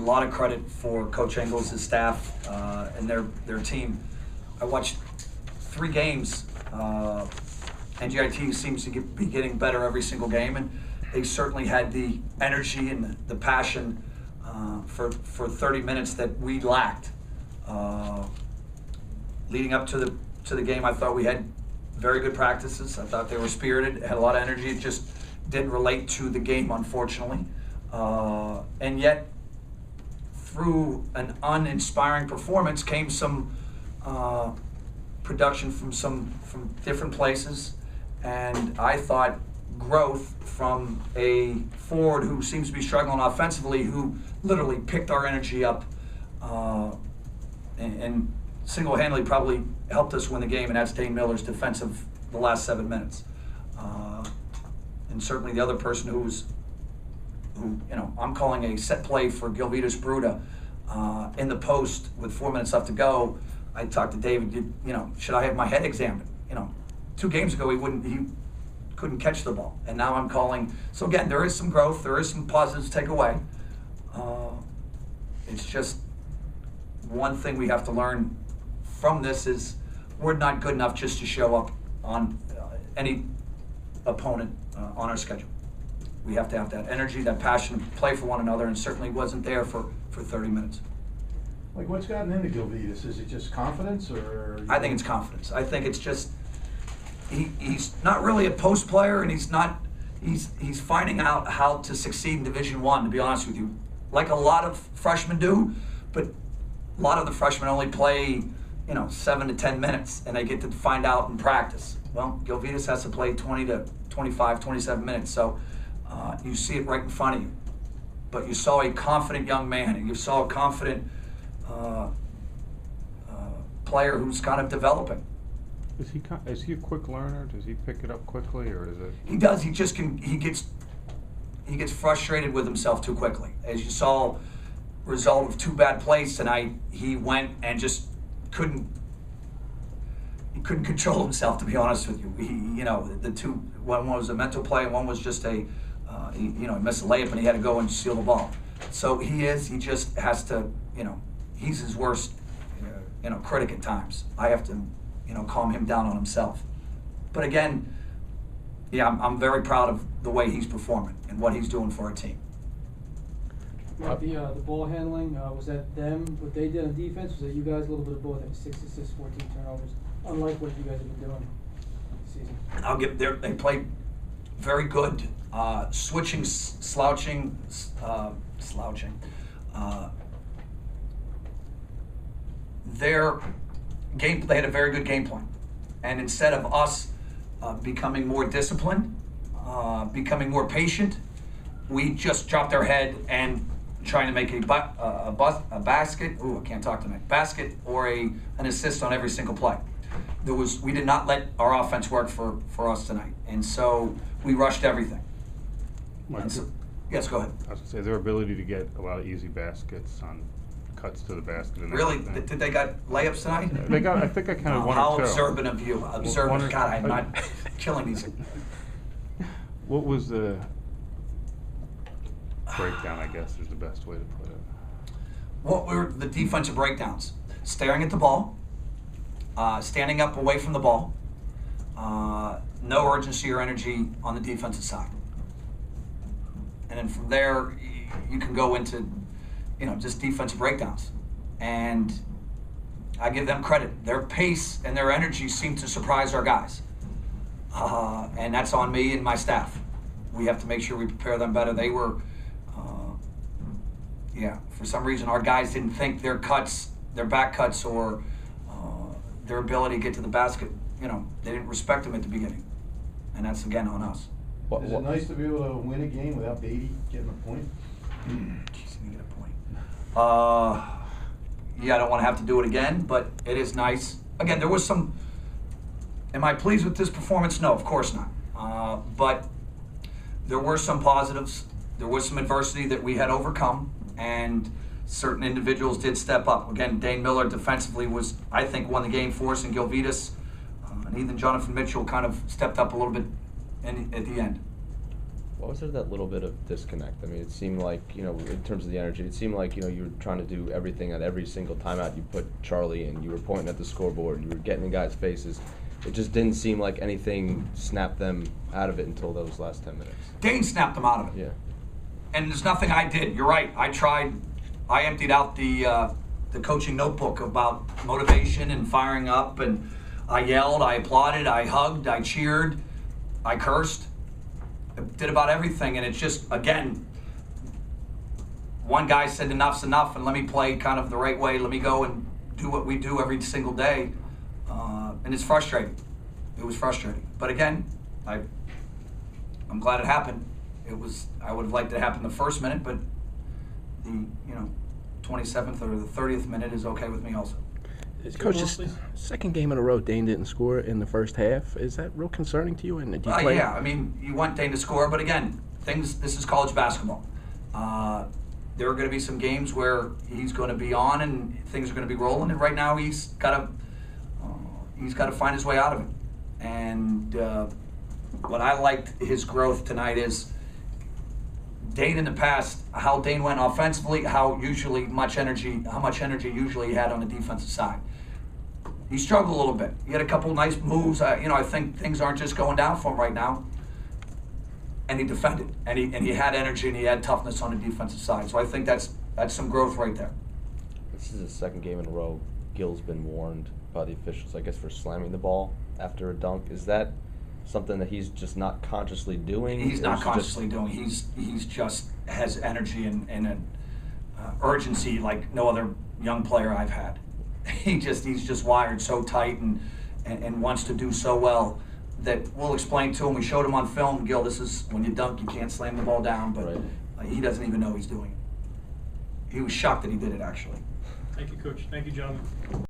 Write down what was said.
lot of credit for Coach Engels' staff and their team. I watched 3 games. NJIT seems to be getting better every single game, and they certainly had the energy and the passion for 30 minutes that we lacked. Leading up to the game, I thought we had very good practices. I thought they were spirited, had a lot of energy. It just didn't relate to the game, unfortunately. And yet, through an uninspiring performance came some production from different places, and I thought growth from a forward who seems to be struggling offensively, who literally picked our energy up and single-handedly probably helped us win the game, and that's Dane Miller's defensive the last 7 minutes. And certainly the other person who I'm calling a set play for Gilvitas Bruda in the post with 4 minutes left to go. I talked to David, should I have my head examined? 2 games ago he couldn't catch the ball, and now I'm calling. So again, there is some growth, there is some positives to take away. It's just one thing we have to learn from this is we're not good enough just to show up on any opponent on our schedule. We have to have that energy, that passion to play for one another, and certainly wasn't there for 30 minutes. Like, what's gotten into Gilvitas? Is it just confidence, or? I think it's confidence. I think it's just he's not really a post player, and he's finding out how to succeed in Division I, to be honest with you, like a lot of freshmen do, but a lot of the freshmen only play 7 to 10 minutes, and they get to find out in practice. Well, Gilvitas has to play 20 to 25, 27 minutes, so you see it right in front of you. But you saw a confident young man, and you saw a confident player who's kind of developing. Is he a quick learner? Does he pick it up quickly, or is it? He does. He just can. He gets frustrated with himself too quickly. As you saw, result of 2 bad plays tonight, he went and just couldn't control himself, to be honest with you. The 2, one was a mental play and one was just he missed a layup and he had to go and steal the ball. So he just has to, he's his worst, critic at times. I have to, calm him down on himself. But again, I'm very proud of the way he's performing and what he's doing for our team. The ball handling, was that them, what they did on defense? Was that you guys, a little bit of both? 6 assists, 14 turnovers, unlike what you guys have been doing this season. They played very good, slouching. Their game, they had a very good game plan, and instead of us becoming more disciplined, becoming more patient, we just dropped our head and trying to make a basket. Ooh, I can't talk tonight. Basket or an assist on every single play. We did not let our offense work for us tonight, and so we rushed everything. Yes, go ahead. I was going to say their ability to get a lot of easy baskets on cuts to the basket. And really? Did they got layups tonight? They got. I think I counted 1 How or 2. observant of you! Observant. God, I'm not killing these. What was the breakdown? I guess is the best way to put it. What were the defensive breakdowns? Staring at the ball, standing up away from the ball, no urgency or energy on the defensive side. And then from there, you can go into, just defensive breakdowns. And I give them credit. Their pace and their energy seem to surprise our guys. And that's on me and my staff. We have to make sure we prepare them better. They were, for some reason, our guys didn't think their back cuts, or their ability to get to the basket, they didn't respect them at the beginning. And that's, again, on us. Is it nice to be able to win a game without Beatty getting a point? Jeez, he get a point. I don't want to have to do it again, but it is nice. Again, there was some. Am I pleased with this performance? No, of course not. But there were some positives. There was some adversity that we had overcome, and certain individuals did step up. Again, Dane Miller defensively I think, won the game for us, and Gilvitas and even Jonathan Mitchell kind of stepped up a little bit at the end. Why was there that little bit of disconnect? I mean, it seemed like, in terms of the energy, it seemed like, you were trying to do everything at every single timeout. You put Charlie in, you were pointing at the scoreboard, you were getting in guys' faces. It just didn't seem like anything snapped them out of it until those last 10 minutes. Dane snapped them out of it. Yeah. And there's nothing I did. You're right. I emptied out the coaching notebook about motivation and firing up, and I yelled, I applauded, I hugged, I cheered, I cursed. I did about everything, and it's just, again, one guy said enough's enough and let me play kind of the right way. Let me go and do what we do every single day. And it's frustrating. It was frustrating. But again, I'm glad it happened. I would have liked it to happen the first minute, but the 27th or the 30th minute is okay with me also. Coach, this second game in a row, Dane didn't score in the first half. Is that real concerning to you? And do you play? Yeah, I mean, you want Dane to score, but again, this is college basketball. There are going to be some games where he's going to be on and things are going to be rolling, and right now he's got to find his way out of it. And what I liked his growth tonight is Dane in the past, how Dane went offensively, how much energy usually he had on the defensive side. He struggled a little bit. He had a couple nice moves. I think things aren't just going down for him right now. And he defended, and he had energy, and he had toughness on the defensive side. So I think that's some growth right there. This is his second game in a row. Gil's been warned by the officials, I guess, for slamming the ball after a dunk. Is that something that he's just not consciously doing? He's not consciously doing. He's just has energy and an urgency like no other young player I've had. He's just wired so tight and wants to do so well that we'll explain to him. We showed him on film, Gil, this is when you dunk, you can't slam the ball down, but right. He doesn't even know he's doing it. He was shocked that he did it, actually. Thank you, Coach. Thank you, gentlemen.